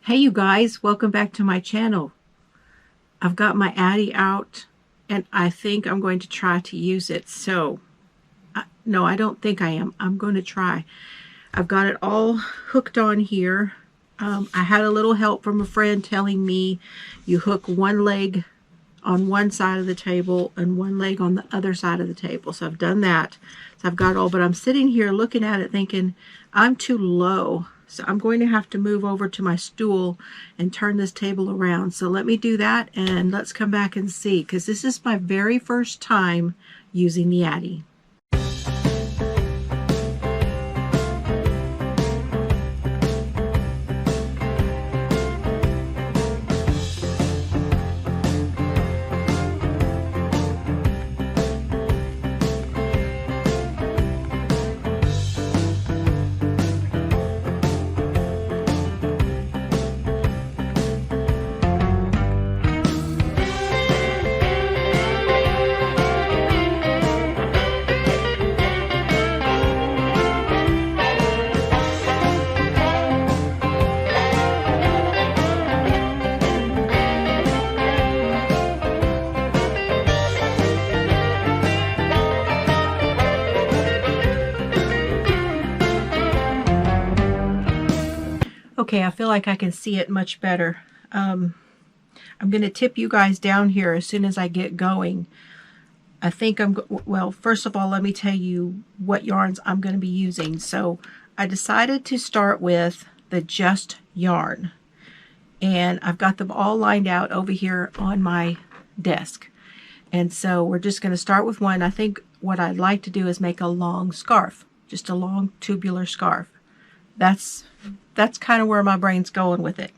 Hey you guys, welcome back to my channel. I've got my Addi out and I think I'm going to try to use it. No, I don't think I am. I'm going to try. I've got it all hooked on here. I had a little help from a friend telling me you hook one leg on one side of the table and one leg on the other side of the table. So I've done that. So I've got it all, but I'm sitting here looking at it thinking I'm too low. So I'm going to have to move over to my stool and turn this table around. So let me do that and let's come back and see, because this is my very first time using the Addi. Okay, I feel like I can see it much better. I'm going to tip you guys down here as soon as I get going. I think well, first of all, let me tell you what yarns I'm going to be using. So I decided to start with the Just yarn. And I've got them all lined out over here on my desk. And so we're just going to start with one. I think what I'd like to do is make a long scarf, just a long tubular scarf. That's kind of where my brain's going with it.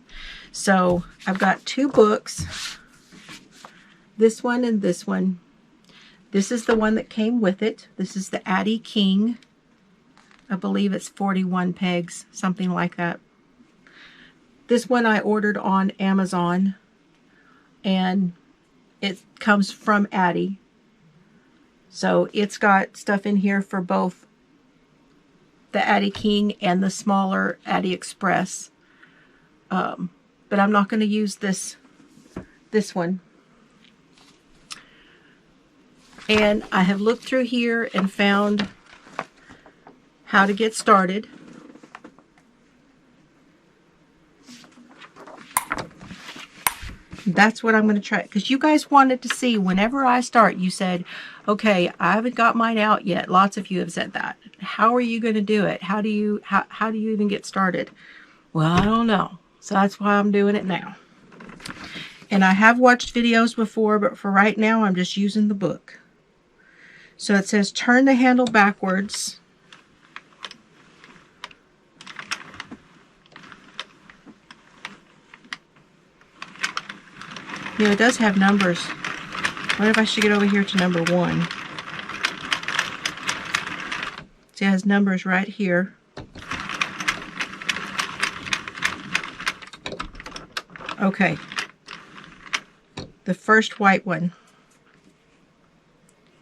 So I've got two books, this one and this one. This is the one that came with it. This is the Addi King. I believe it's 41 pegs, something like that. This one I ordered on Amazon, and it comes from Addi. So it's got stuff in here for both the Addi King and the smaller Addi Express. But I'm not going to use this one. And I have looked through here and found how to get started. That's what I'm going to try, because you guys wanted to see whenever I start. You said, okay, I haven't got mine out yet. Lots of you have said that. How are you going to do it? How do you even get started? Well, I don't know. So that's why I'm doing it now. And I have watched videos before, but for right now, I'm just using the book. So it says turn the handle backwards. You know, it does have numbers. I wonder if I should get over here to number 1. See, it has numbers right here. Okay. The first white one.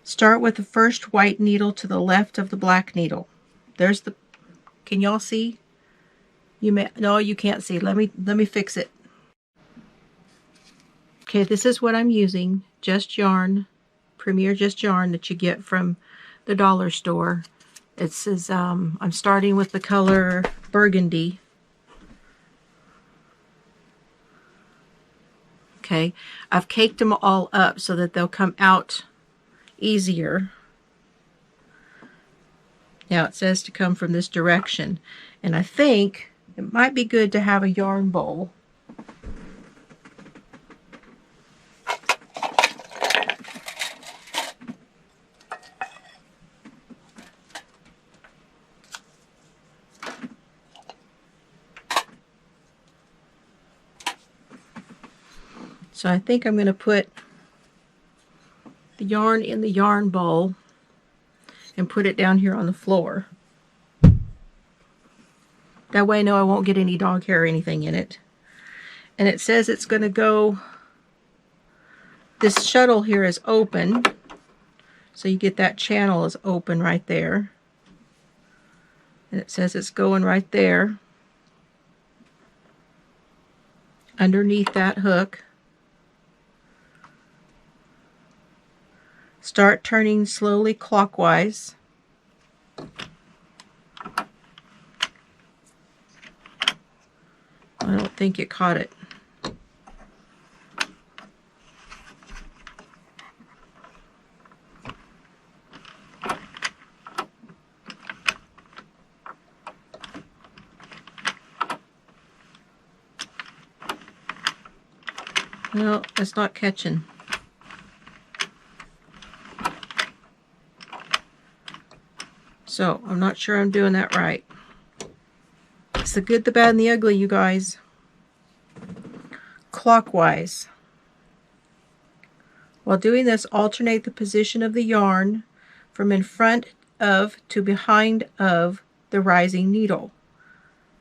Start with the first white needle to the left of the black needle. There's the, can y'all see? No, you can't see. Let me fix it. Okay, this is what I'm using. Just Yarn, Premier Just Yarn that you get from the dollar store. It says I'm starting with the color burgundy. Okay, I've caked them all up so that they'll come out easier. Now it says to come from this direction, and I think it might be good to have a yarn bowl. So I think I'm going to put the yarn in the yarn bowl and put it down here on the floor. That way I know I won't get any dog hair or anything in it. And it says it's going to go, this shuttle here is open. So you get that channel is open right there. And it says it's going right there. underneath that hook. Start turning slowly clockwise. I don't think it caught it. No, it's not catching. So, I'm not sure I'm doing that right. It's the good, the bad, and the ugly, you guys. Clockwise. While doing this, alternate the position of the yarn from in front of to behind of the rising needle.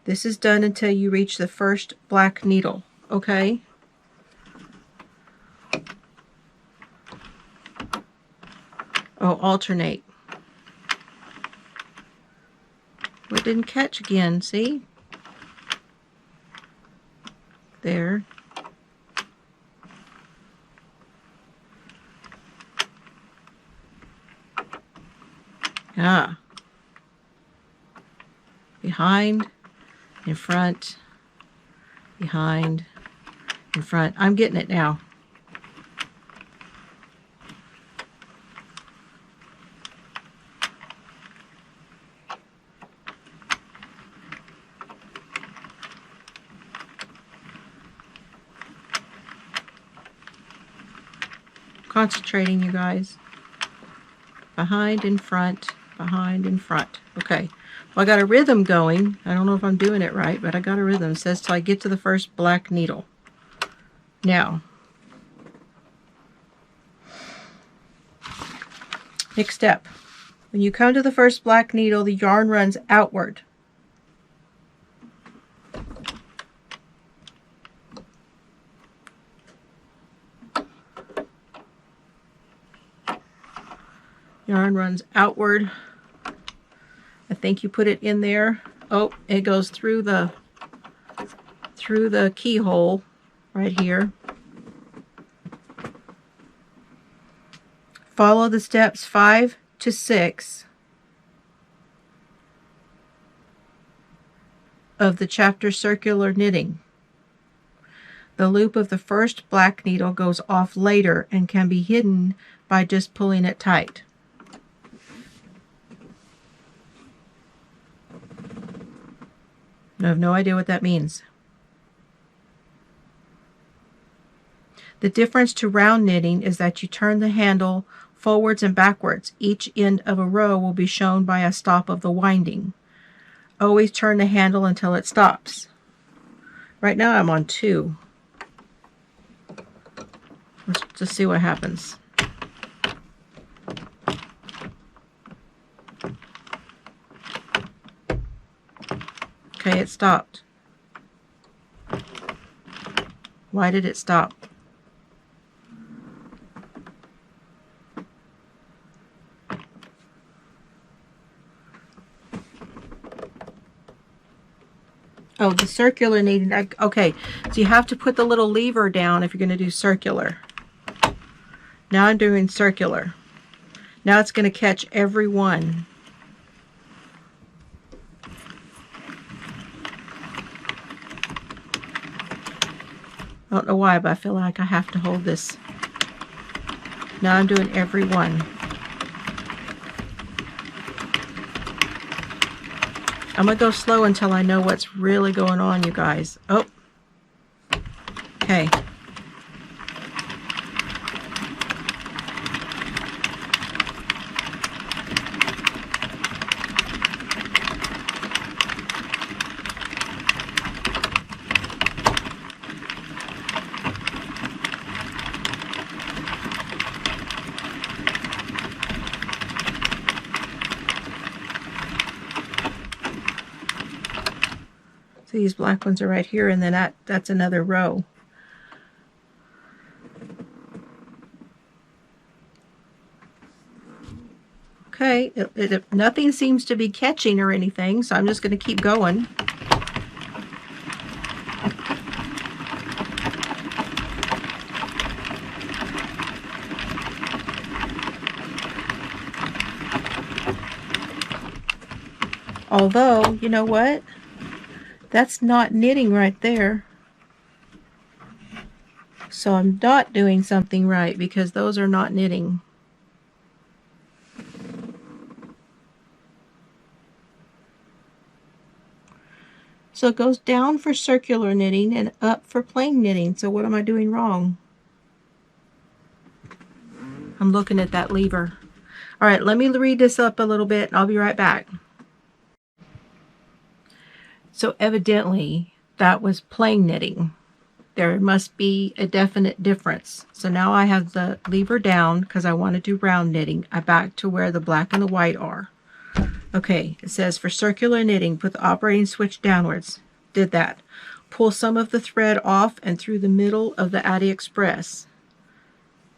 This is done until you reach the first black needle, okay? Oh, alternate. Well, it didn't catch again, see? There. Ah. Behind, in front, behind, in front. I'm getting it now. Concentrating, you guys. Behind, in front, behind, in front. Okay. Well, I got a rhythm going. I don't know if I'm doing it right, but I got a rhythm. It says till I get to the first black needle. Now, next step. When you come to the first black needle, the yarn runs outward. Yarn runs outward. I think you put it in there. Oh, it goes through the keyhole right here. Follow the steps 5 to 6 of the chapter Circular Knitting. The loop of the first black needle goes off later and can be hidden by just pulling it tight. I have no idea what that means. The difference to round knitting is that you turn the handle forwards and backwards. Each end of a row will be shown by a stop of the winding. Always turn the handle until it stops. Right now I'm on 2. Let's just see what happens. Okay, it stopped. Why did it stop? Oh, the circular knitting. Okay, so you have to put the little lever down if you're going to do circular. Now I'm doing circular. Now it's going to catch every one. I don't know why, but I feel like I have to hold this. Now I'm doing every one. I'm going to go slow until I know what's really going on, you guys. Oh. Okay. So these black ones are right here, and then that's another row. Okay, nothing seems to be catching or anything, so I'm just going to keep going. Although, you know what? That's not knitting right there. So I'm not doing something right because those are not knitting. So it goes down for circular knitting and up for plain knitting. So what am I doing wrong? I'm looking at that lever. All right, let me read this up a little bit and I'll be right back. So evidently that was plain knitting. There must be a definite difference. So now I have the lever down because I want to do round knitting. I back to where the black and the white are. Okay, it says for circular knitting, put the operating switch downwards. Did that. Pull some of the thread off and through the middle of the Addi Express.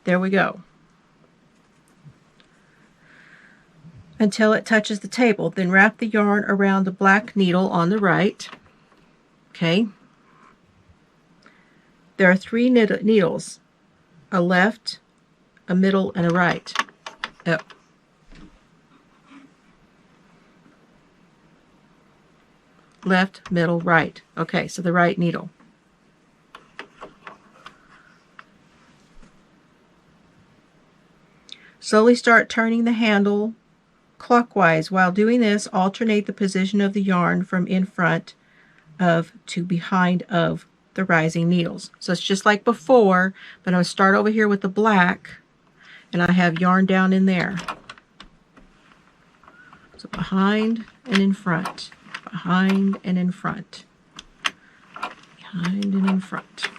There we go. Until it touches the table. Then wrap the yarn around the black needle on the right. Okay. There are 3 needles, a left, a middle, and a right. Oh. Left, middle, right. Okay, so the right needle. Slowly start turning the handle clockwise. While doing this, alternate the position of the yarn from in front of to behind of the rising needles. So it's just like before, but I'm going to start over here with the black, and I have yarn down in there. So behind and in front. Behind and in front. Behind and in front.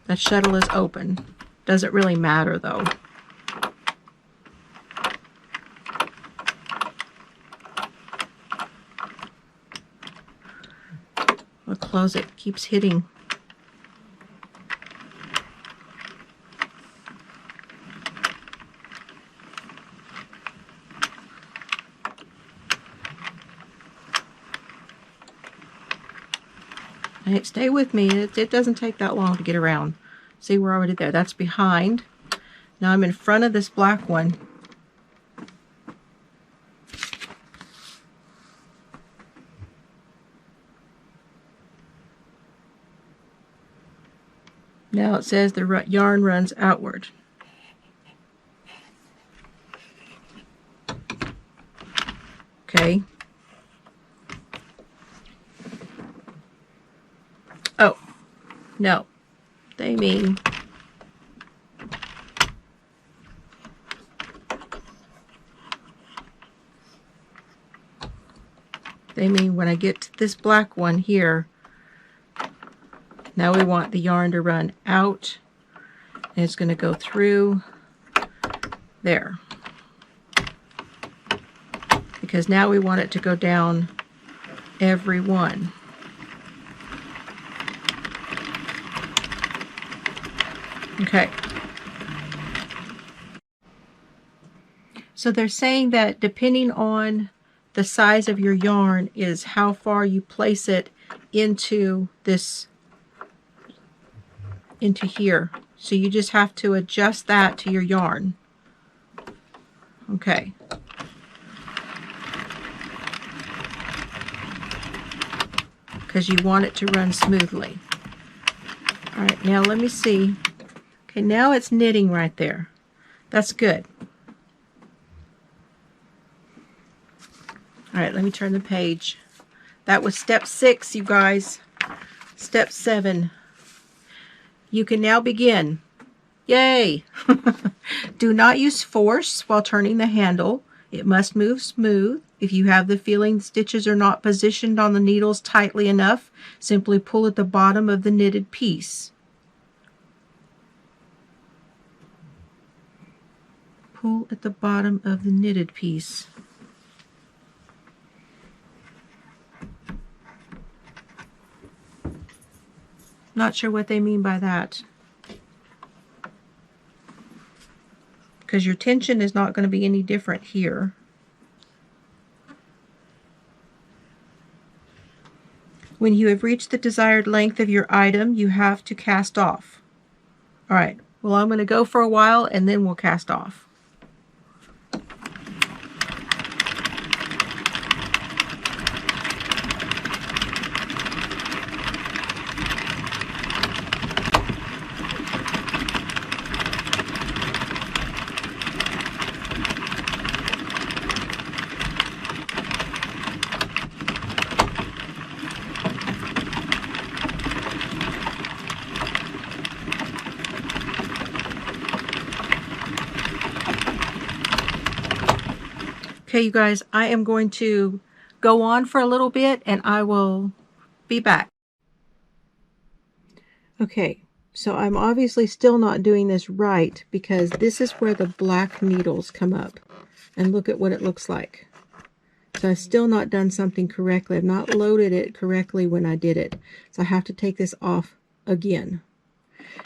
That shuttle is open. Doesn't really matter though. I'll close it. Keeps hitting. Hey, stay with me. It doesn't take that long to get around. See, we're already there. That's behind. Now I'm in front of this black one. Now it says the yarn runs outward. Okay. Oh, no. They mean when I get to this black one here, now we want the yarn to run out, and it's going to go through there. Because now we want it to go down every one. Okay. So they're saying that depending on the size of your yarn is how far you place it into this, into here. So you just have to adjust that to your yarn. Okay. Because you want it to run smoothly. All right, now let me see. Okay, now it's knitting right there. That's good. All right, let me turn the page. That was step 6, you guys. Step 7. You can now begin. Yay! Do not use force while turning the handle. It must move smooth. If you have the feeling the stitches are not positioned on the needles tightly enough, simply pull at the bottom of the knitted piece. Pull at the bottom of the knitted piece. Not sure what they mean by that. Because your tension is not going to be any different here. When you have reached the desired length of your item, you have to cast off. All right, Well, I'm going to go for a while and then we'll cast off. Okay, you guys, I am going to go on for a little bit and I will be back. Okay, so I'm obviously still not doing this right because this is where the black needles come up. And look at what it looks like. So I've still not done something correctly. I've not loaded it correctly when I did it. So I have to take this off again.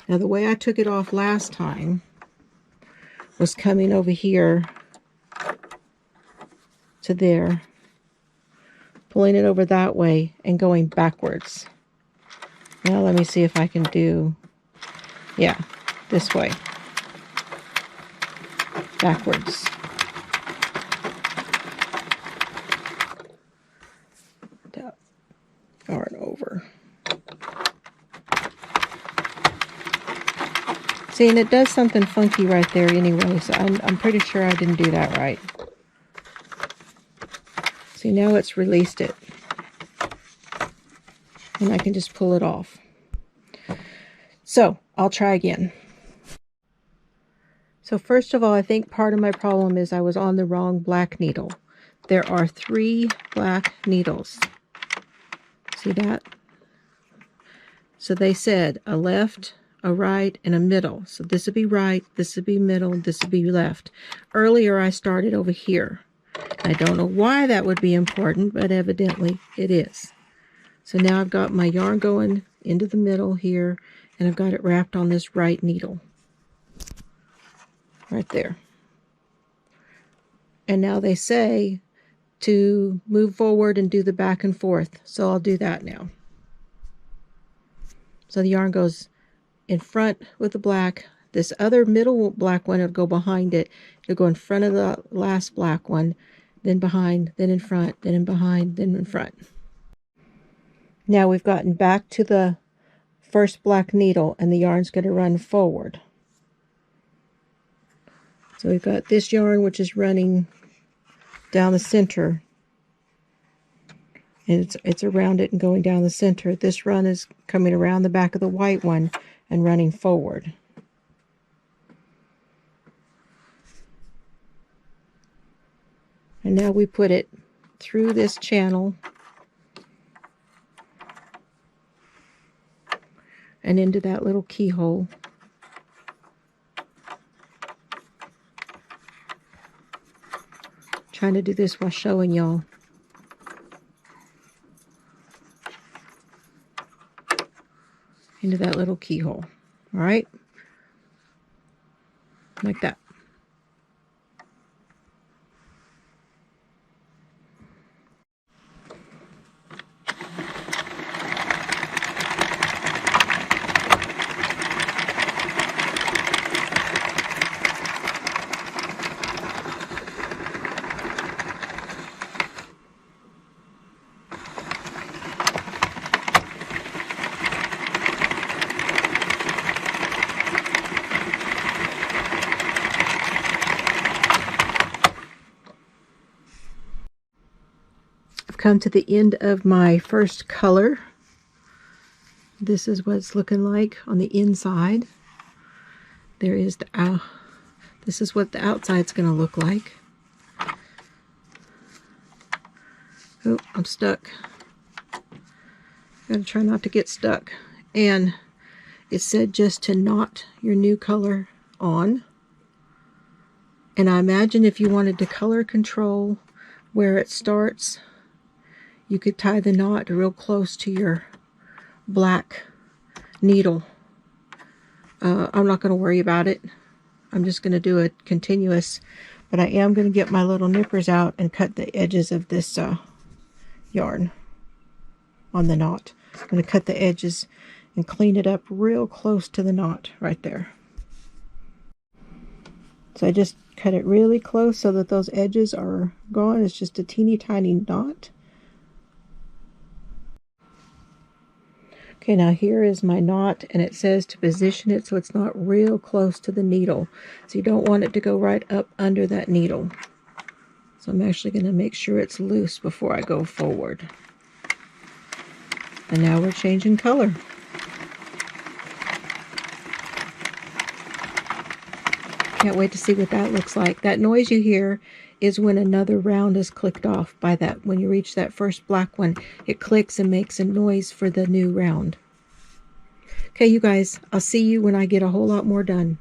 Now the way I took it off last time was coming over here to there, pulling it over that way and going backwards. Now let me see if I can do, yeah, this way, backwards. Yarn over. See, and it does something funky right there anyway, so I'm pretty sure I didn't do that right. See, now it's released it. And I can just pull it off. So, I'll try again. So first of all, I think part of my problem is I was on the wrong black needle. There are 3 black needles. See that? So they said a left, a right, and a middle. So this would be right, this would be middle, this would be left. Earlier I started over here. I don't know why that would be important, but evidently it is. So now I've got my yarn going into the middle here, and I've got it wrapped on this right needle. Right there. And now they say to move forward and do the back and forth. So I'll do that now. So the yarn goes in front with the black. This other middle black one will go behind it. It'll go in front of the last black one, then behind, then in front, then in behind, then in front. Now we've gotten back to the first black needle and the yarn's going to run forward. So we've got this yarn which is running down the center. And it's around it and going down the center. This run is coming around the back of the white one and running forward. And now we put it through this channel and into that little keyhole. Trying to do this while showing y'all. Into that little keyhole. All right? Like that. Come to the end of my first color. This is what it's looking like on the inside. There is the this is what the outside's going to look like. Oh, I'm stuck. Gotta try not to get stuck. And it said just to knot your new color on. And I imagine if you wanted to color control where it starts, you could tie the knot real close to your black needle. I'm not going to worry about it. I'm just going to do a continuous, but I am going to get my little nippers out and cut the edges of this yarn on the knot. I'm going to cut the edges and clean it up real close to the knot right there. So I just cut it really close so that those edges are gone. It's just a teeny tiny knot. Okay, now here is my knot, and it says to position it so it's not real close to the needle. So you don't want it to go right up under that needle. So I'm actually going to make sure it's loose before I go forward. And now we're changing color. Can't wait to see what that looks like. That noise you hear is when another round is clicked off by that. When you reach that first black one, it clicks and makes a noise for the new round. Okay, you guys, I'll see you when I get a whole lot more done.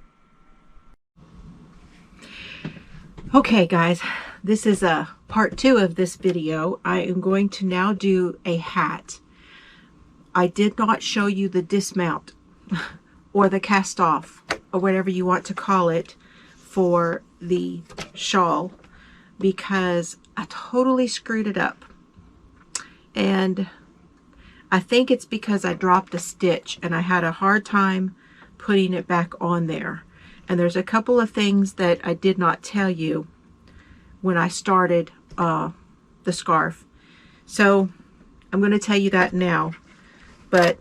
Okay, guys, this is a part 2 of this video. I am going to now do a hat. I did not show you the dismount or the cast off or whatever you want to call it for the shawl because I totally screwed it up. And I think it's because I dropped a stitch and I had a hard time putting it back on there. And there's a couple of things that I did not tell you when I started the scarf. So I'm going to tell you that now. But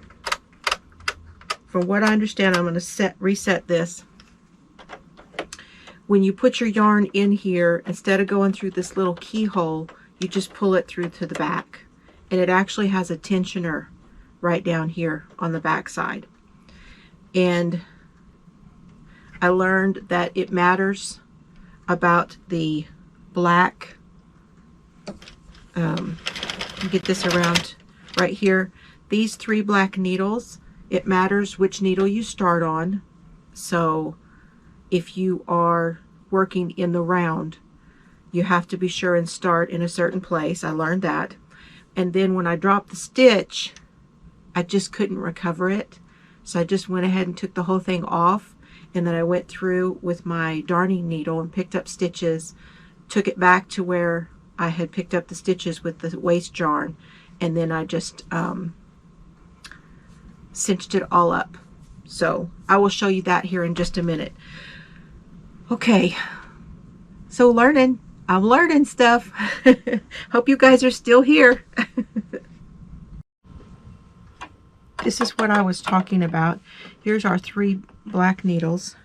from what I understand, I'm going to reset this. When you put your yarn in here, instead of going through this little keyhole, you just pull it through to the back. And it actually has a tensioner right down here on the back side. And I learned that it matters about the black. You get this around right here. These 3 black needles, it matters which needle you start on. So if you are working in the round, you have to be sure and start in a certain place. I learned that. And then when I dropped the stitch, I just couldn't recover it. So I just went ahead and took the whole thing off. And then I went through with my darning needle and picked up stitches, took it back to where I had picked up the stitches with the waste yarn. And then I just cinched it all up. So I will show you that here in just a minute. Okay, so I'm learning stuff. Hope you guys are still here. This is what I was talking about. Here's our 3 black needles.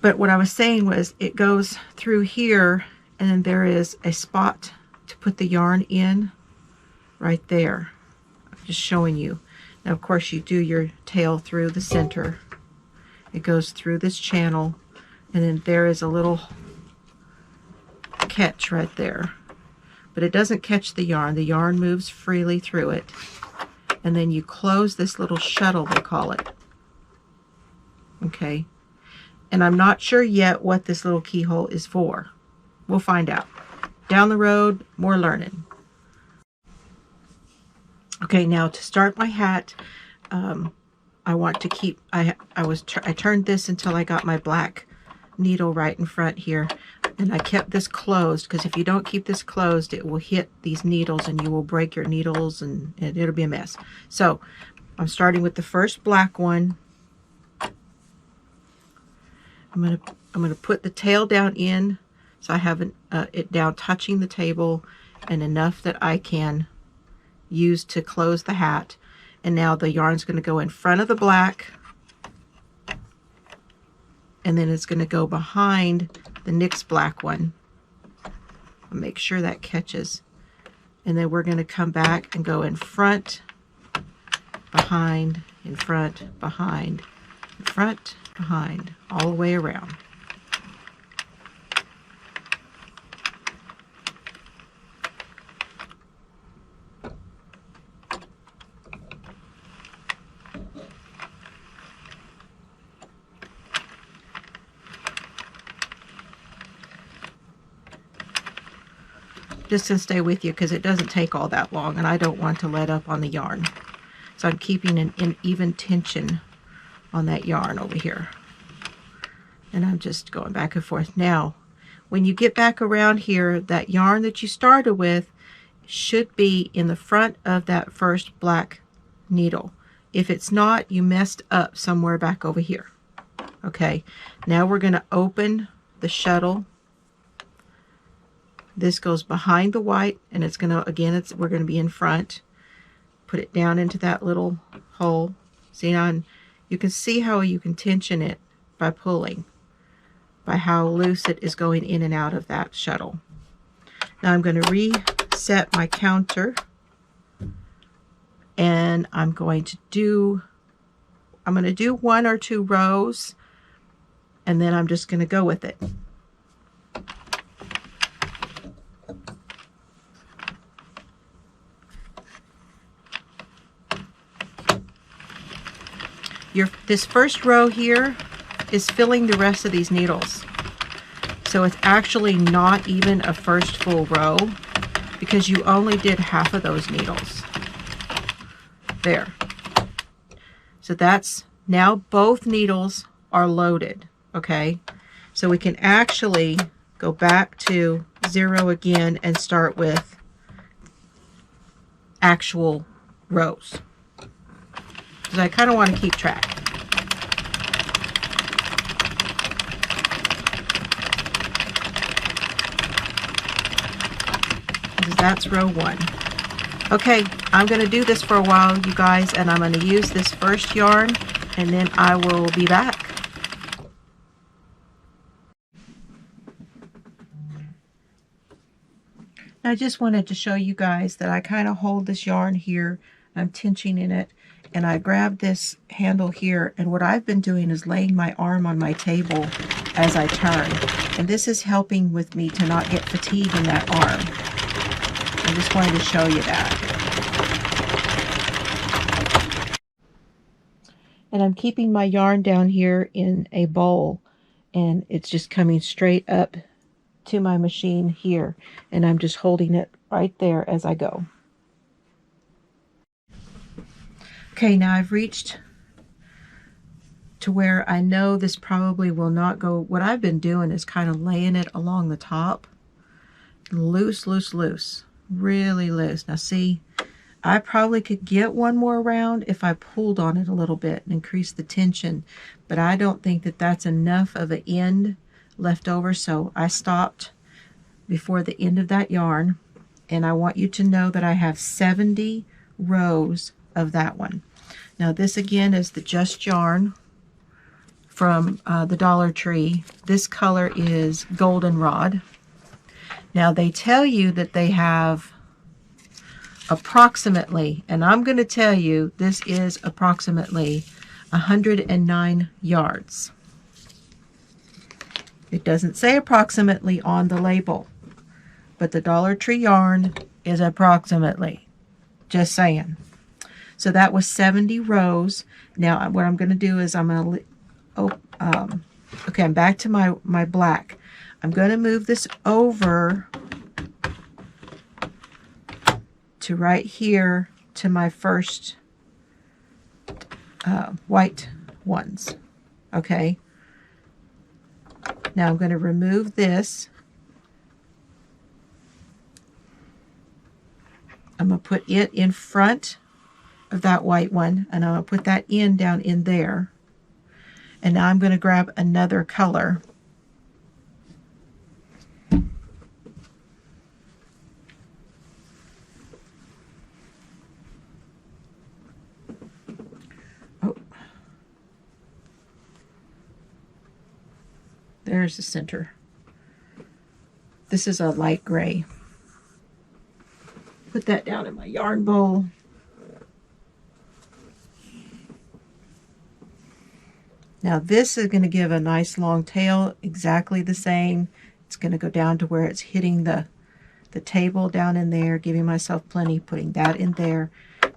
But what I was saying was it goes through here and then there is a spot to put the yarn in right there. I'm just showing you. Now, of course, you do your tail through the center. It goes through this channel, and then there is a little catch right there. But it doesn't catch the yarn. The yarn moves freely through it. And then you close this little shuttle, they call it. Okay. And I'm not sure yet what this little keyhole is for. We'll find out. Down the road, more learning. Okay, now to start my hat, I want to keep, I turned this until I got my black needle right in front here, and I kept this closed because if you don't keep this closed, it will hit these needles and you will break your needles and it'll be a mess. So I'm starting with the first black one. I'm gonna put the tail down in so I have it down touching the table and enough that I can use to close the hat. And now the yarn's going to go in front of the black, and then it's going to go behind the next black one. I'll make sure that catches. And then we're going to come back and go in front, behind, in front, behind, in front, behind, all the way around. Just to stay with you because it doesn't take all that long and I don't want to let up on the yarn. So I'm keeping an even tension on that yarn over here. And I'm just going back and forth. Now, when you get back around here, that yarn that you started with should be in the front of that first black needle. If it's not, you messed up somewhere back over here. Okay, now we're going to open the shuttle. This goes behind the white, and it's going to, again, we're going to be in front. Put it down into that little hole. See, now you can see how you can tension it by pulling, by how loose it is going in and out of that shuttle. Now I'm going to reset my counter, and I'm going to do 1 or 2 rows, and then I'm just going to go with it. This first row here is filling the rest of these needles. So it's actually not even a first full row because you only did half of those needles. There. So that's, now both needles are loaded, okay? So we can actually go back to 0 again and start with actual rows. Because I kind of want to keep track. Because that's row 1. Okay, I'm going to do this for a while, you guys, and I'm going to use this first yarn, and then I will be back. I just wanted to show you guys that I kind of hold this yarn here. I'm tensioning in it, and I grab this handle here, and what I've been doing is laying my arm on my table as I turn, and this is helping with me to not get fatigue in that arm. I just wanted to show you that. And I'm keeping my yarn down here in a bowl, and it's just coming straight up to my machine here, and I'm just holding it right there as I go. Okay, now I've reached to where I know this probably will not go. What I've been doing is kind of laying it along the top, loose, loose, loose, really loose. Now see, I probably could get one more round if I pulled on it a little bit and increased the tension, but I don't think that that's enough of an end left over, so I stopped before the end of that yarn, and I want you to know that I have 70 rows of that one. Now this again is the Just Yarn from the Dollar Tree. This color is Goldenrod. Now they tell you that they have approximately, and I'm going to tell you this is approximately 109 yards. It doesn't say approximately on the label, but the Dollar Tree yarn is approximately. Just saying. So that was 70 rows. Now what I'm going to do is I'm going to, okay, I'm back to my black. I'm going to move this over to right here to my first white ones. Okay. Now I'm going to remove this. I'm going to put it in front of that white one, and I'm going to put that in down in there. And now I'm going to grab another color. Oh. There's the center. This is a light gray. Put that down in my yarn bowl. Now this is going to give a nice long tail, exactly the same. It's going to go down to where it's hitting the table down in there, giving myself plenty, putting that in there.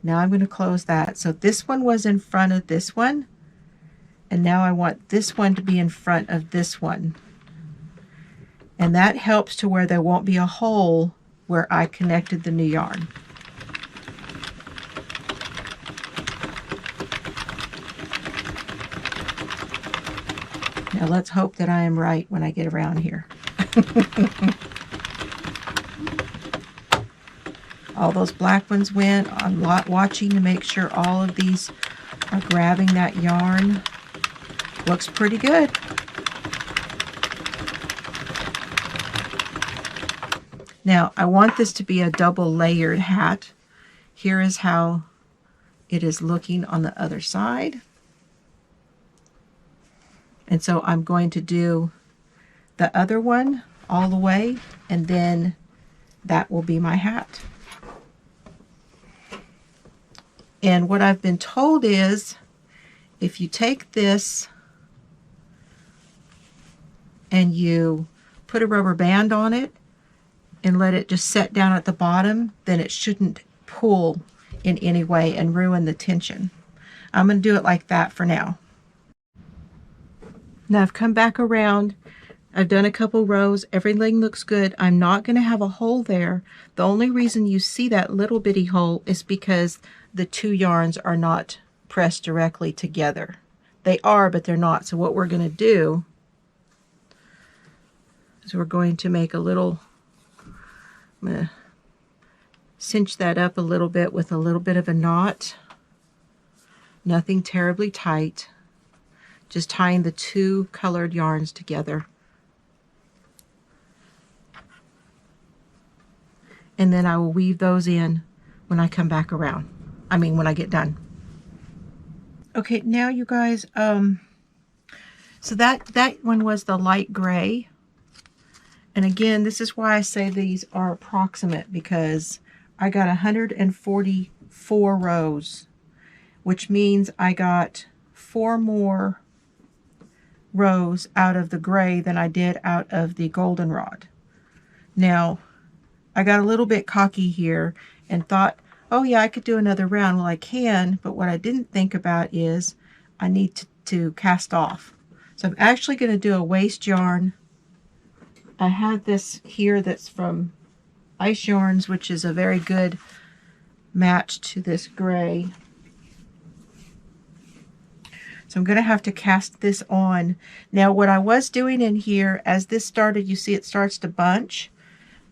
Now I'm going to close that. So this one was in front of this one, and now I want this one to be in front of this one. And that helps to where there won't be a hole where I connected the new yarn. Now let's hope that I am right when I get around here. All those black ones went. I'm watching to make sure all of these are grabbing that yarn. Looks pretty good. Now, I want this to be a double layered hat. Here is how it is looking on the other side. And so I'm going to do the other one all the way, and then that will be my hat. And what I've been told is, if you take this and you put a rubber band on it and let it just set down at the bottom, then it shouldn't pull in any way and ruin the tension. I'm going to do it like that for now. Now I've come back around. I've done a couple rows. Everything looks good. I'm not going to have a hole there. The only reason you see that little bitty hole is because the two yarns are not pressed directly together. They are, but they're not. So what we're going to do is we're going to make a little, I'm going to cinch that up a little bit with a little bit of a knot. Nothing terribly tight. Just tying the two colored yarns together. And then I will weave those in when I come back around. I mean, when I get done. Okay, now you guys, so that one was the light gray. And again, this is why I say these are approximate, because I got 144 rows, which means I got 4 more rows out of the gray than I did out of the goldenrod. Now, I got a little bit cocky here and thought, oh yeah, I could do another round. Well, I can, but what I didn't think about is I need to cast off. So I'm actually going to do a waste yarn. I have this here that's from Ice Yarns, which is a very good match to this gray. So I'm going to have to cast this on. Now what I was doing in here, as this started, you see it starts to bunch.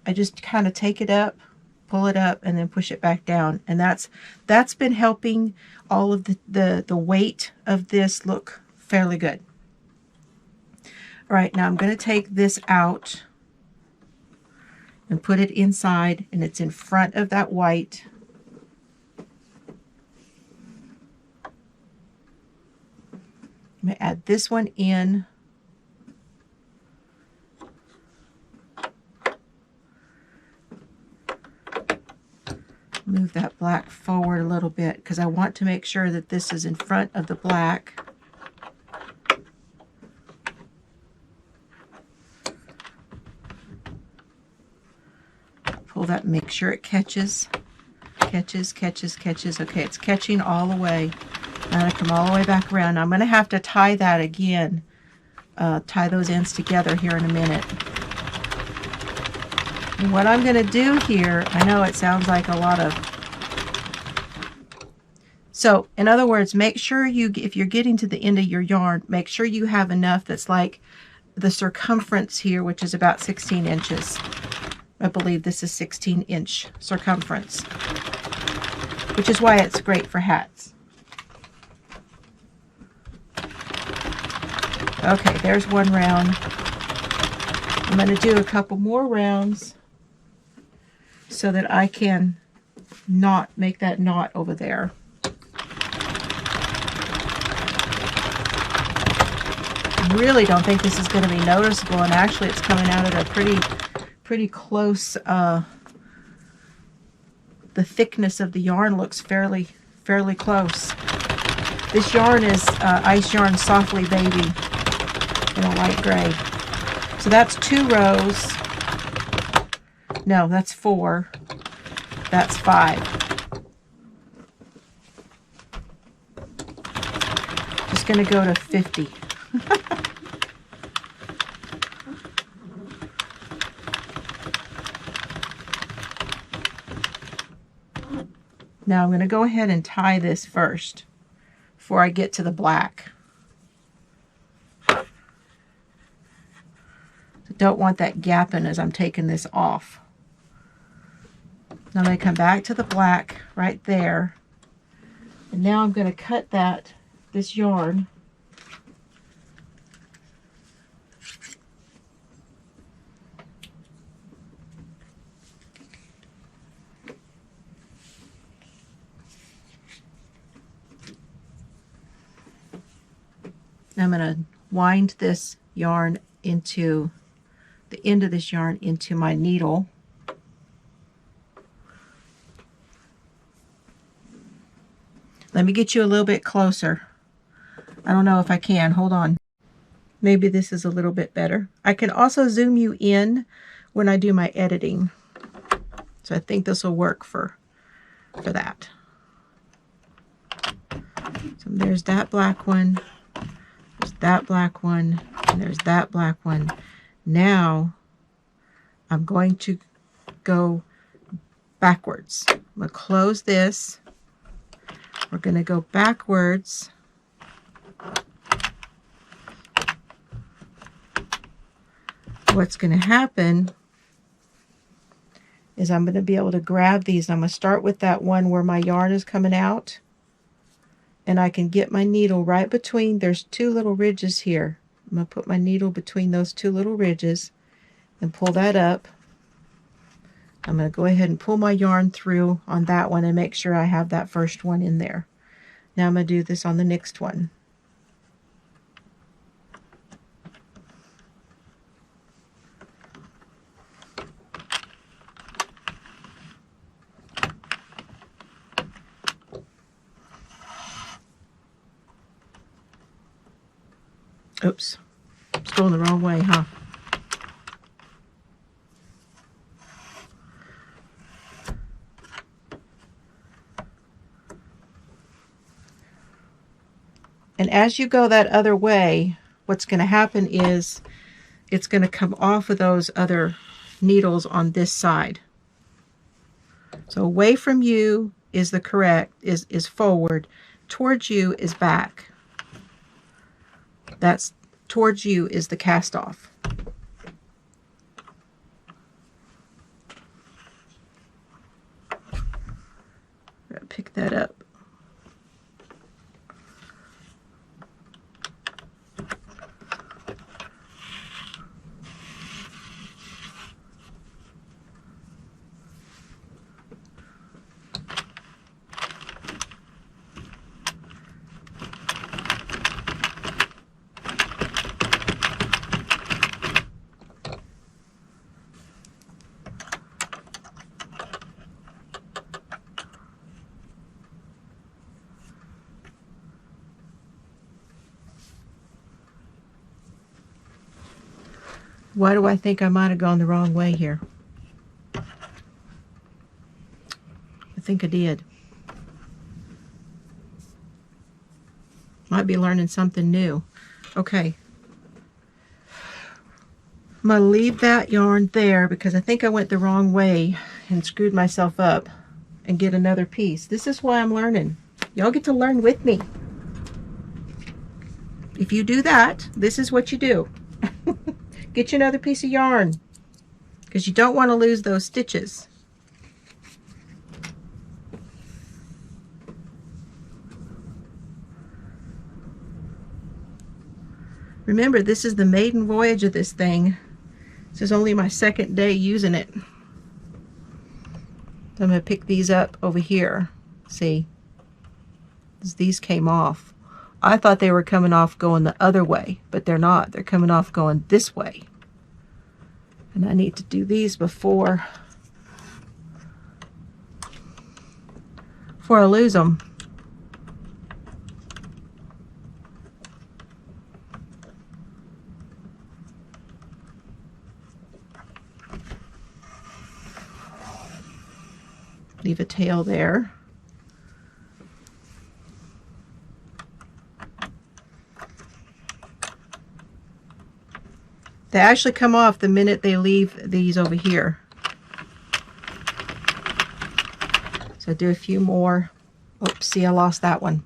I just kind of take it up, pull it up, and then push it back down. And that's been helping all of the weight of this look fairly good. All right, now I'm going to take this out and put it inside, and it's in front of that white. I'm going to add this one in. Move that black forward a little bit because I want to make sure that this is in front of the black. Pull that, make sure it catches. Catches. Okay, it's catching all the way. I'm going to come all the way back around. Now, I'm going to have to tie that again. Tie those ends together here in a minute. And what I'm going to do here, I know it sounds like a lot of... So, in other words, make sure you, if you're getting to the end of your yarn, make sure you have enough that's like the circumference here, which is about 16 inches. I believe this is 16-inch circumference, which is why it's great for hats. Okay, there's one round. I'm going to do a couple more rounds so that I can not make that knot over there. I really don't think this is going to be noticeable, and actually it's coming out at a pretty close. The thickness of the yarn looks fairly close. This yarn is Ice Yarn Softly Baby in a light gray. So that's 2 rows. No, that's 4. That's 5. Just going to go to 50. Now I'm going to go ahead and tie this first before I get to the black. Don't want that gapping as I'm taking this off. Now I'm going to come back to the black right there, and now I'm going to cut this yarn I'm going to wind this yarn into the end of this yarn into my needle. Let me get you a little bit closer. I don't know if I can. Hold on. Maybe this is a little bit better. I can also zoom you in when I do my editing. So I think this will work for that. So there's that black one. There's that black one. And there's that black one. Now I'm going to go backwards. I'm going to close this. We're going to go backwards. What's going to happen is I'm going to be able to grab these. I'm going to start with that one where my yarn is coming out. And I can get my needle right between, there's two little ridges here. I'm going to put my needle between those two little ridges and pull that up. I'm going to go ahead and pull my yarn through on that one and make sure I have that first one in there. Now I'm going to do this on the next one. Oops, it's going the wrong way, huh? And as you go that other way, what's going to happen is it's going to come off of those other needles on this side. So away from you is the correct, is forward. Towards you is back. That's towards you is the cast off. Pick that up. Why do I think I might have gone the wrong way here? I think I did. Might be learning something new. Okay. I'm going to leave that yarn there because I think I went the wrong way and screwed myself up and get another piece. This is why I'm learning. Y'all get to learn with me. If you do that, this is what you do. Get you another piece of yarn because you don't want to lose those stitches. Remember, this is the maiden voyage of this thing. This is only my second day using it. So I'm going to pick these up over here. See, these came off. I thought they were coming off going the other way, but they're not. They're coming off going this way. And I need to do these before I lose them. Leave a tail there. They actually come off the minute they leave these over here. So do a few more. Oops, see, I lost that one.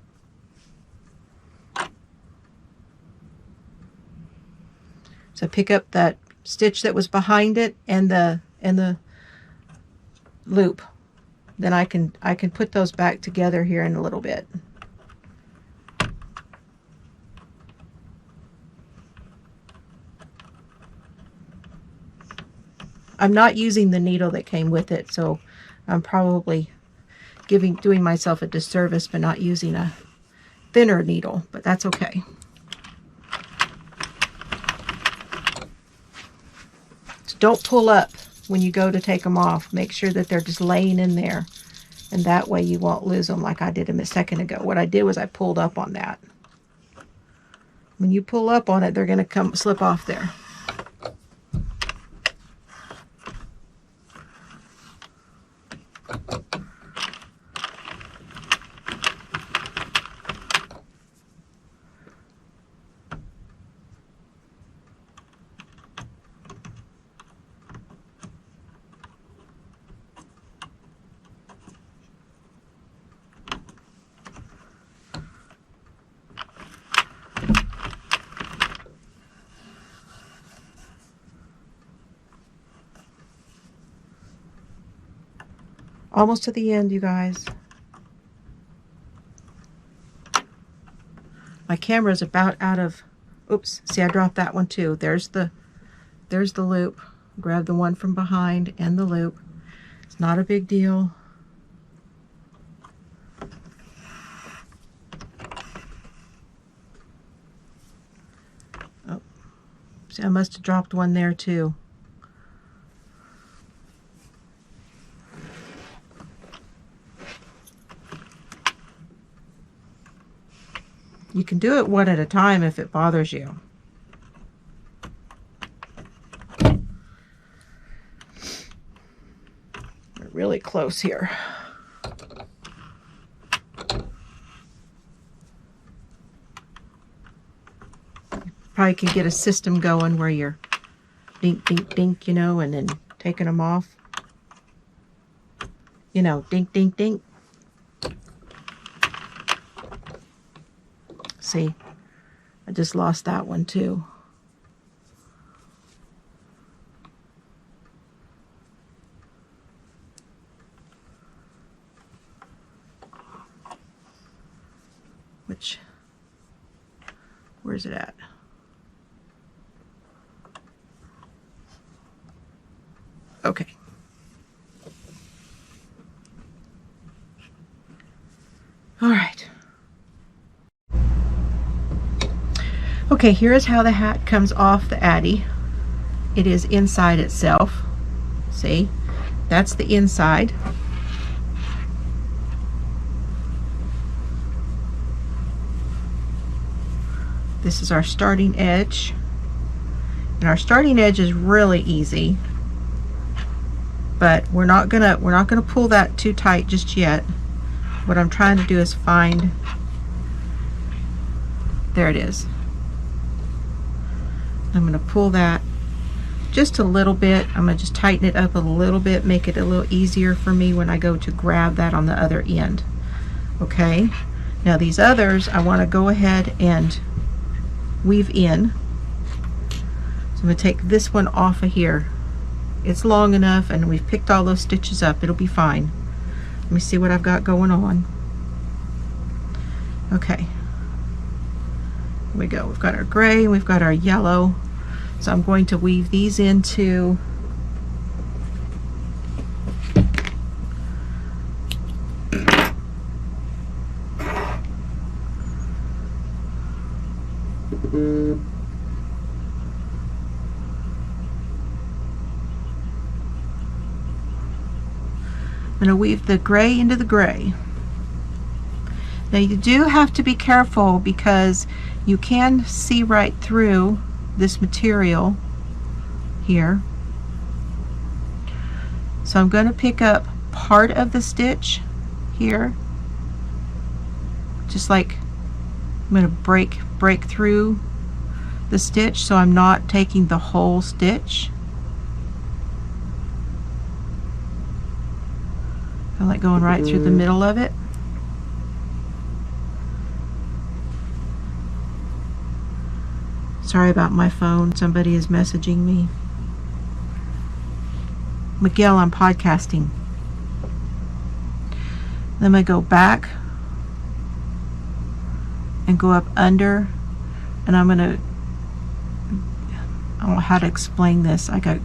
So pick up that stitch that was behind it and the loop. Then I can put those back together here in a little bit. I'm not using the needle that came with it, so I'm probably doing myself a disservice by not using a thinner needle, but that's okay. don't pull up when you go to take them off. Make sure that they're just laying in there. And that way you won't lose them like I did a second ago. What I did was I pulled up on that. When you pull up on it, they're going to slip off there. Almost to the end, you guys. My camera is about out of, oops, see, I dropped that one too. There's the loop. Grab the one from behind and the loop. It's not a big deal. Oh, see, I must have dropped one there too. You can do it one at a time if it bothers you. We're really close here. You probably can get a system going where you're dink, dink, dink, you know, and then taking them off. You know, dink, dink, dink. See, I just lost that one too. Where's it at? Okay. All right. Okay, here is how the hat comes off the Addi. It is inside itself. See? That's the inside. This is our starting edge. And our starting edge is really easy. But we're not gonna pull that too tight just yet. What I'm trying to do is find, there it is. I'm going to pull that just a little bit. I'm going to just tighten it up a little bit, make it a little easier for me when I go to grab that on the other end. Okay, now these others I want to go ahead and weave in. So I'm going to take this one off of here. It's long enough and we've picked all those stitches up. It'll be fine. Let me see what I've got going on. Okay. Here we go. We've got our gray and we've got our yellow. So I'm going to weave these into I'm going to weave the gray into the gray. Now you do have to be careful because you can see right through this material here. So I'm going to pick up part of the stitch here, just like I'm going to break through the stitch so I'm not taking the whole stitch. I like going right through the middle of it. Sorry about my phone. Somebody is messaging me. Miguel, I'm podcasting. Then I go back and go up under, and I don't know how to explain this. I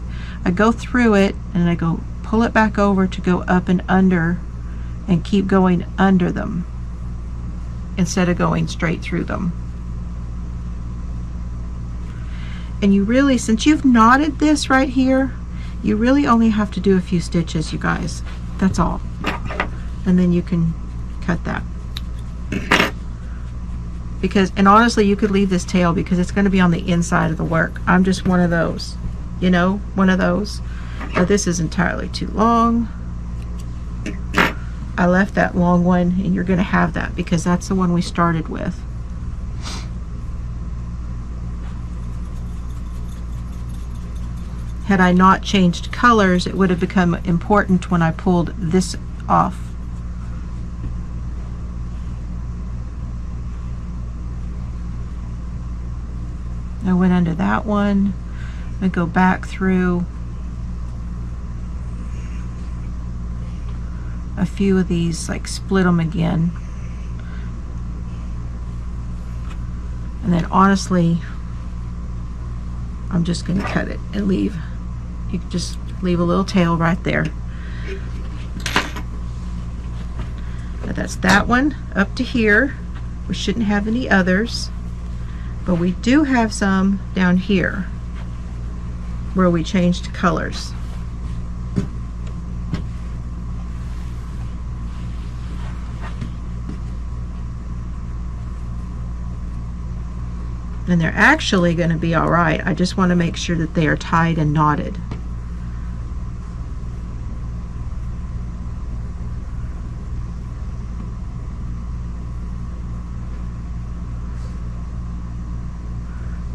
go through it and I go pull it back over to go up and under and keep going under them instead of going straight through them. And you really, since you've knotted this right here, You really only have to do a few stitches, you guys. That's all. And then you can cut that. Because, and honestly, you could leave this tail because it's going to be on the inside of the work. I'm just one of those, you know, one of those. Now this is entirely too long. I left that long one, and you're going to have that because that's the one we started with. Had I not changed colors, it would have become important when I pulled this off. I went under that one. I go back through a few of these, like split them again. And then honestly, I'm just going to cut it and leave. You can just leave a little tail right there. Now that's that one up to here. We shouldn't have any others, but we do have some down here where we changed colors. And they're actually going to be all right. I just want to make sure that they are tied and knotted.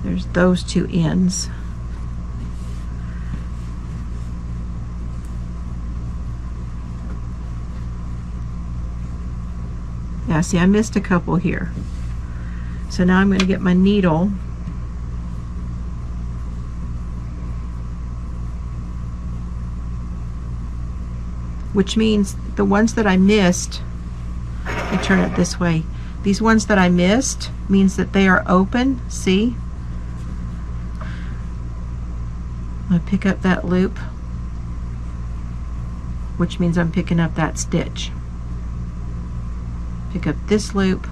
There's those two ends. Yeah, see, I missed a couple here. So now I'm going to get my needle, which means the ones that I missed, let me turn it this way, these ones that I missed means that they are open, see? I pick up that loop, which means I'm picking up that stitch. Pick up this loop.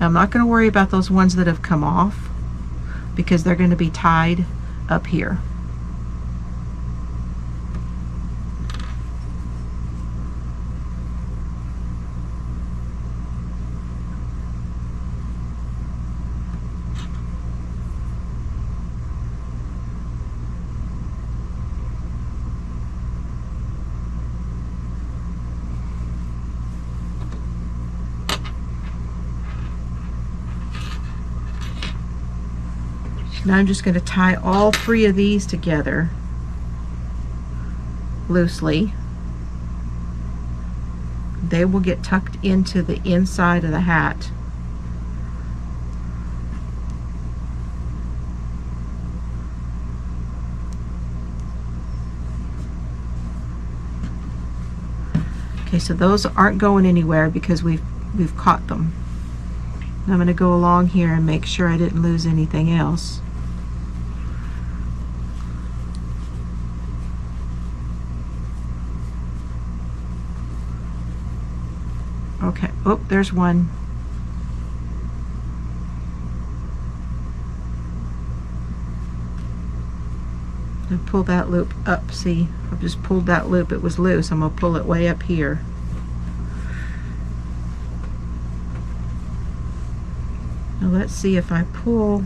Now I'm not going to worry about those ones that have come off because they're going to be tied up here. Now I'm just going to tie all three of these together loosely. They will get tucked into the inside of the hat. Okay, so those aren't going anywhere because we've caught them. I'm going to go along here and make sure I didn't lose anything else. Okay, oh, there's one. And pull that loop up. See, I've just pulled that loop. It was loose. I'm going to pull it way up here. Now let's see if I pull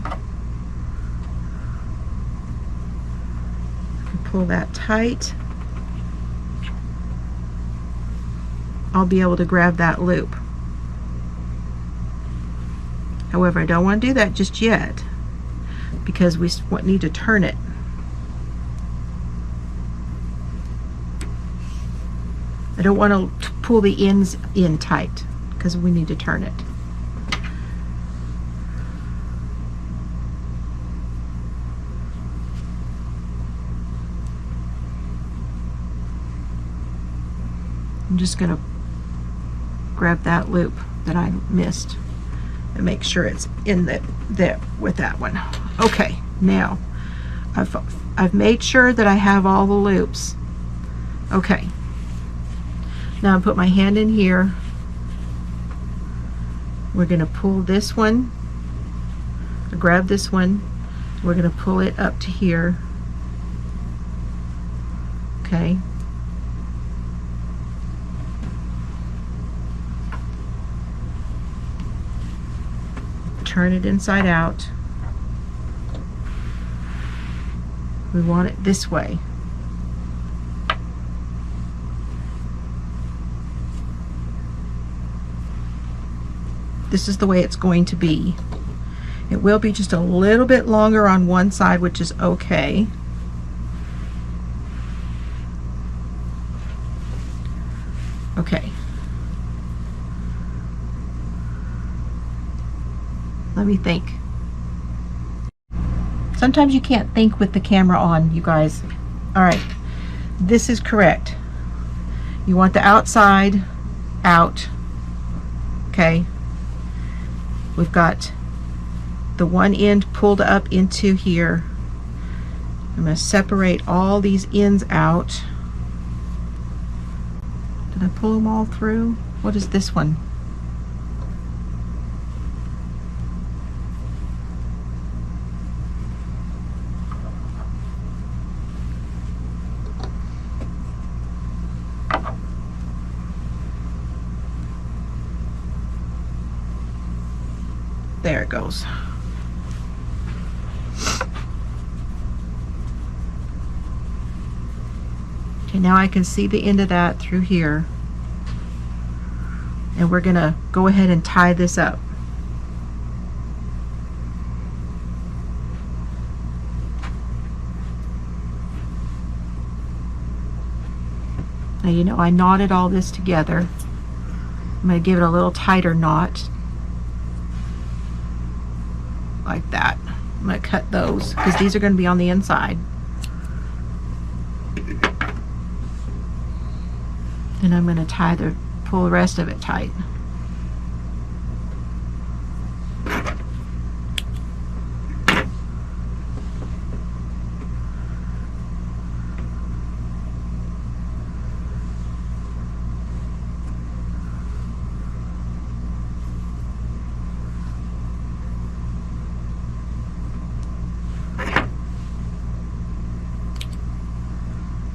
that tight. I'll be able to grab that loop. However, I don't want to do that just yet because we need to turn it. I don't want to pull the ends in tight because we need to turn it. I'm just going to grab that loop that I missed and make sure it's in there with that one. Okay, now I've made sure that I have all the loops. Okay, now I put my hand in here. We're going to pull this one, grab this one, we're going to pull it up to here. Okay. Turn it inside out. We want it this way. This is the way it's going to be. It will be just a little bit longer on one side, which is okay. Okay. Let me think. Sometimes you can't think with the camera on, you guys. All right, this is correct. You want the outside out. Okay. We've got the one end pulled up into here. I'm going to separate all these ends out. Did I pull them all through? What is this one? There it goes. Okay, now I can see the end of that through here. And we're gonna go ahead and tie this up. Now, you know, I knotted all this together. I'm gonna give it a little tighter knot. Like that. I'm going to cut those because these are going to be on the inside. And I'm going to pull the rest of it tight.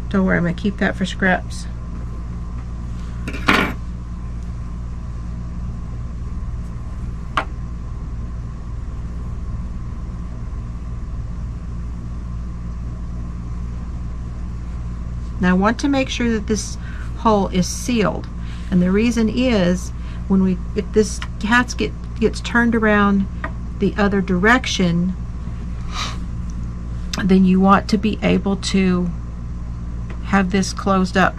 Don't worry, I'm going to keep that for scraps. Now I want to make sure that this hole is sealed, and the reason is if this gasket gets turned around the other direction, then you want to be able to have this closed up.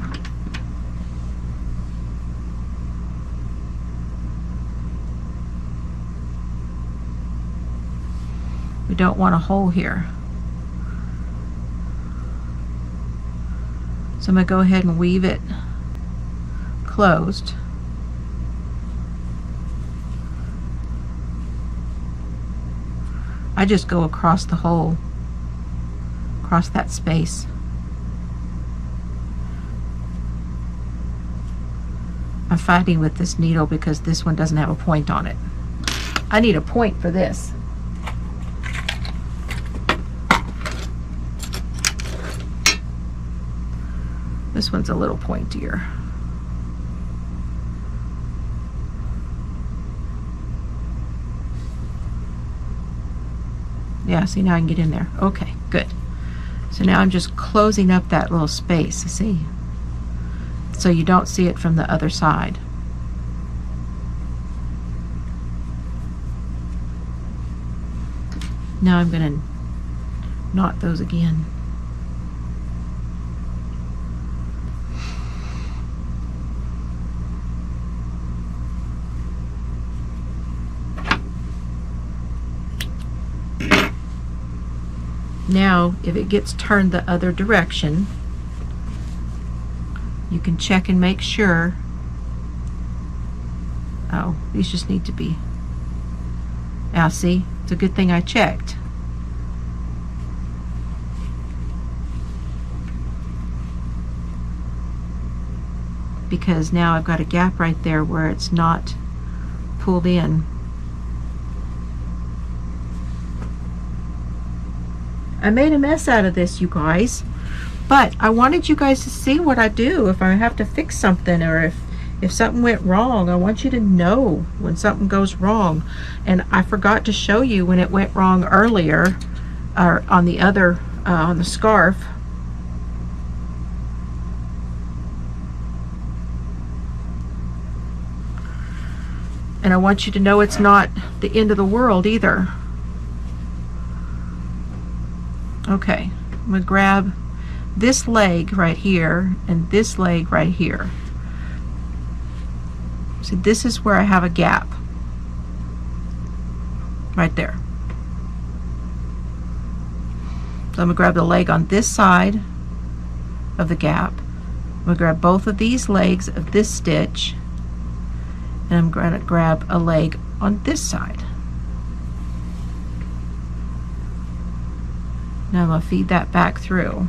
We don't want a hole here. So I'm going to go ahead and weave it closed. I just go across the hole, across that space. I'm fighting with this needle because this one doesn't have a point on it. I need a point for this. This one's a little pointier. Yeah, see, now I can get in there. Okay, good. So now I'm just closing up that little space, see? So you don't see it from the other side. Now I'm going to knot those again. Now, if it gets turned the other direction, you can check and make sure. Oh, these just need to be. Now, see, it's a good thing I checked. Because now I've got a gap right there where it's not pulled in. I made a mess out of this, you guys. But I wanted you guys to see what I do if I have to fix something, or if something went wrong. I want you to know when something goes wrong. And I forgot to show you when it went wrong earlier, or on the other, on the scarf. And I want you to know it's not the end of the world either. Okay, I'm gonna grab this leg right here and this leg right here. See, this is where I have a gap. Right there. So I'm gonna grab the leg on this side of the gap. I'm gonna grab both of these legs of this stitch, and I'm going to grab a leg on this side. Now I'm going to feed that back through.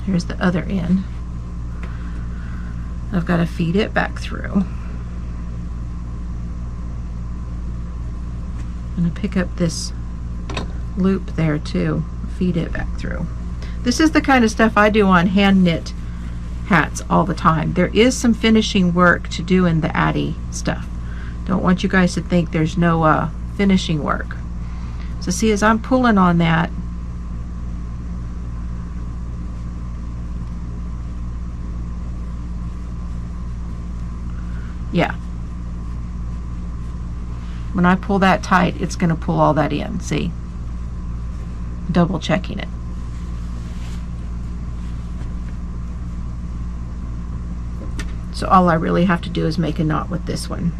Here's the other end. I've got to feed it back through. I'm going to pick up this loop there too, feed it back through. This is the kind of stuff I do on hand knit hats all the time. There is some finishing work to do in the Addi stuff. Don't want you guys to think there's no finishing work. So see, as I'm pulling on that, yeah. When I pull that tight, it's going to pull all that in, see? Double checking it. So all I really have to do is make a knot with this one.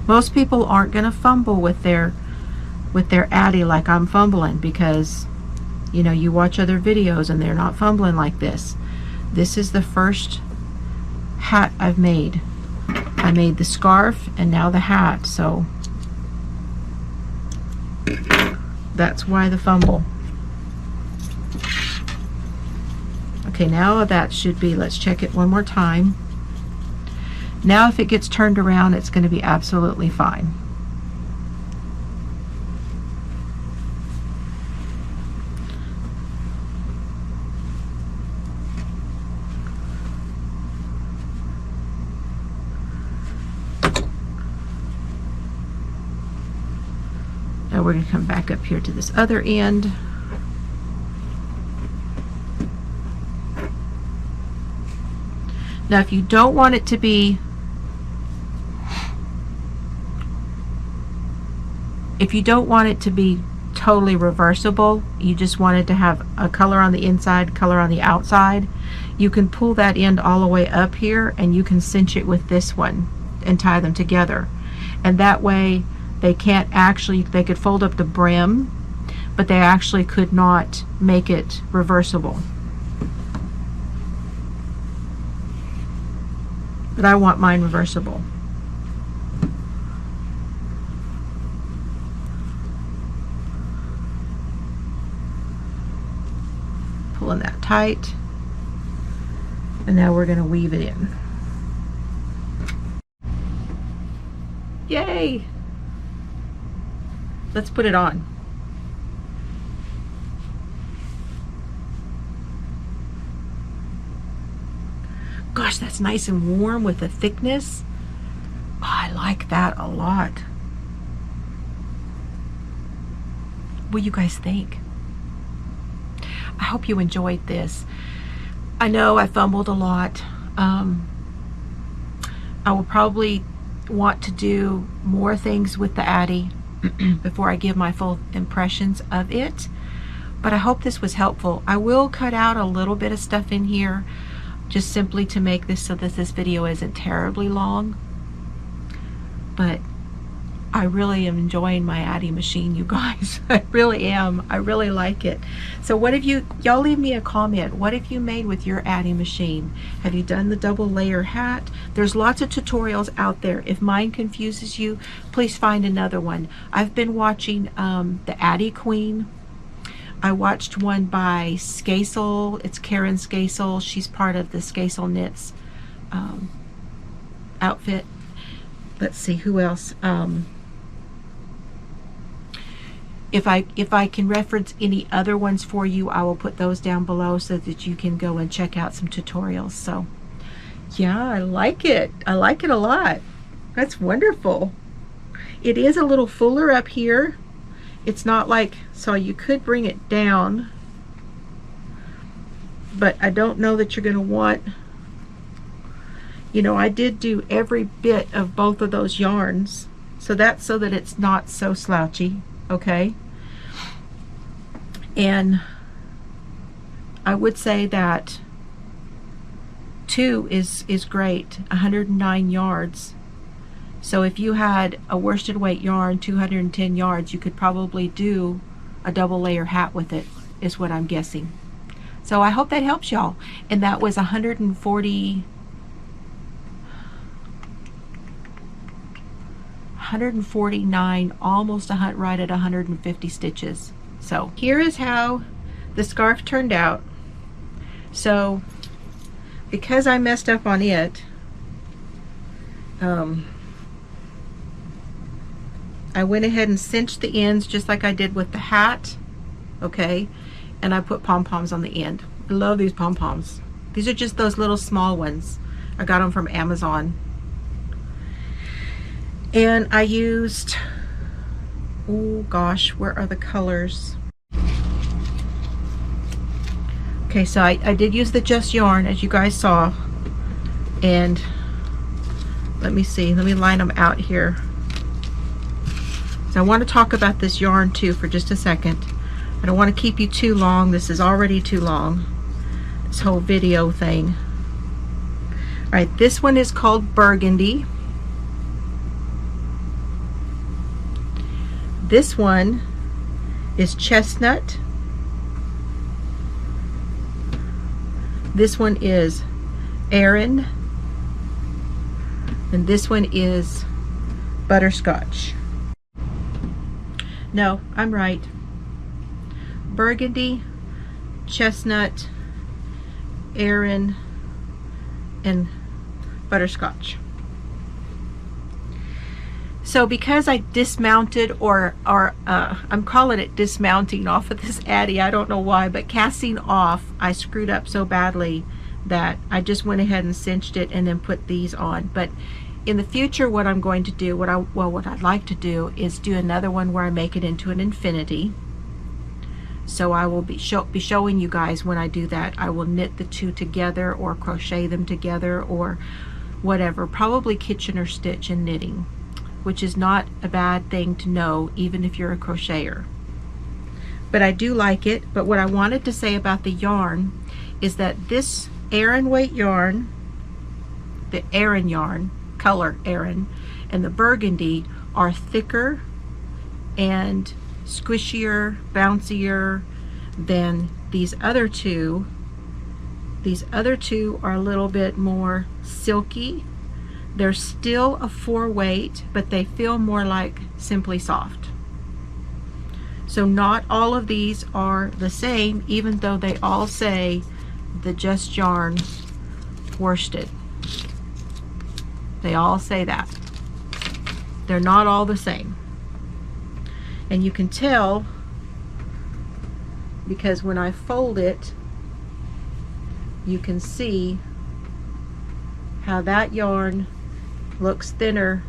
Most people aren't going to fumble with their Addi like I'm fumbling, because you know, you watch other videos and they're not fumbling like this. This is the first hat I've made. I made the scarf and now the hat, so that's why the fumble. Okay, now that should be, let's check it one more time. Now if it gets turned around, it's going to be absolutely fine. Now we're going to come back up here to this other end. Now if you don't want it to be, totally reversible, you just want it to have a color on the inside, color on the outside, you can pull that end all the way up here and you can cinch it with this one and tie them together. And that way they can't actually, they could fold up the brim, but they actually could not make it reversible. But I want mine reversible. Pulling that tight. And now we're going to weave it in. Yay! Let's put it on. Gosh, that's nice and warm with the thickness. Oh, I like that a lot. What do you guys think? I hope you enjoyed this. I know I fumbled a lot. I will probably want to do more things with the Addi before I give my full impressions of it. But I hope this was helpful. I will cut out a little bit of stuff in here, just simply to make this so that this video isn't terribly long. But I really am enjoying my Addi machine, you guys. I really am. I really like it. So what have y'all leave me a comment. What have you made with your Addi machine? Have you done the double layer hat? There's lots of tutorials out there. If mine confuses you, please find another one. I've been watching the Addi Queen. I watched one by Skasel. It's Karen Skasel. She's part of the Skasel Knits outfit. Let's see, who else? If I can reference any other ones for you, I will put those down below so that you can go and check out some tutorials. So yeah, I like it. I like it a lot. That's wonderful. It is a little fuller up here. It's not like, so you could bring it down, but I don't know that you're going to want, you know, I did do every bit of both of those yarns, so that's so that it's not so slouchy, okay? And I would say that 2 is great, 109 yards. So if you had a worsted weight yarn, 210 yards, you could probably do a double layer hat with it, is what I'm guessing. So I hope that helps y'all. And that was 149, almost right at 150 stitches. So here is how the scarf turned out. So because I messed up on it, I went ahead and cinched the ends just like I did with the hat, okay? And I put pom-poms on the end. I love these pom-poms. These are just those little small ones. I got them from Amazon. And I used, oh gosh, where are the colors? Okay, so I did use the Just Yarn, as you guys saw. And let me see, let me line them out here. So I want to talk about this yarn too for just a second. I don't want to keep you too long. This is already too long, this whole video thing. All right, this one is called Burgundy. This one is Chestnut. This one is Aran. And this one is Butterscotch. No, I'm right. Burgundy, Chestnut, Aran, and Butterscotch. So because I dismounted, or I'm calling it dismounting off of this Addi, I don't know why, but casting off, I screwed up so badly that I just went ahead and cinched it and then put these on. But in the future, what I'm going to do, what I'd like to do is do another one where I make it into an infinity. So I will be showing you guys when I do that. I will knit the two together or crochet them together or whatever, probably Kitchener stitch and knitting, which is not a bad thing to know even if you're a crocheter. But I do like it. But what I wanted to say about the yarn is that this Aran weight yarn, the Aran yarn, color Aran, and the Burgundy are thicker and squishier, bouncier than these other two. These other two are a little bit more silky. They're still a 4 weight, but they feel more like Simply Soft. So not all of these are the same, even though they all say the Just Yarn worsted. They all say that. They're not all the same. And you can tell because when I fold it, you can see how that yarn looks thinner.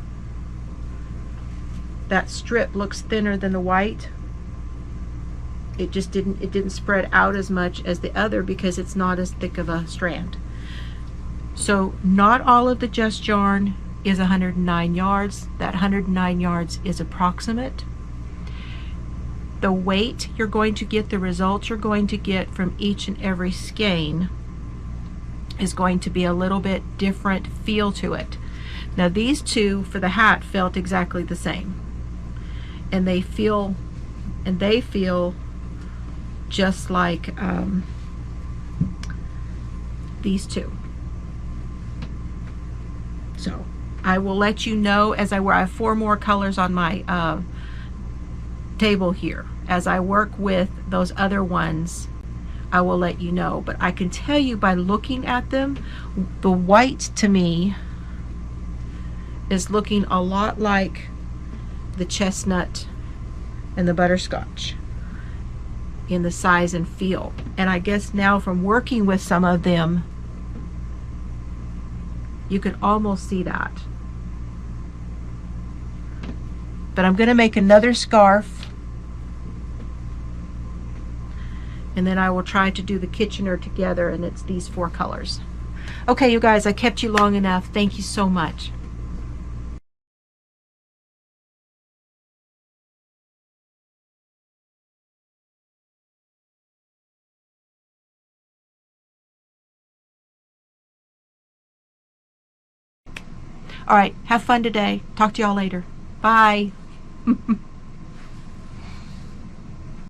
That strip looks thinner than the white. It just didn't spread out as much as the other because it's not as thick of a strand. So not all of the Just Yarn is 109 yards. That 109 yards is approximate. The weight you're going to get, the results you're going to get from each and every skein is going to be a little bit different feel to it. Now these two for the hat felt exactly the same. and they feel just like these two. So I will let you know as I wear. I have 4 more colors on my table here. As I work with those other ones, I will let you know. But I can tell you by looking at them, the white to me is looking a lot like the chestnut and the butterscotch in the size and feel. And I guess now from working with some of them, you can almost see that. But I'm going to make another scarf, and then I will try to do the Kitchener together, and it's these 4 colors. Okay, you guys, I kept you long enough. Thank you so much. All right, have fun today. Talk to y'all later. Bye.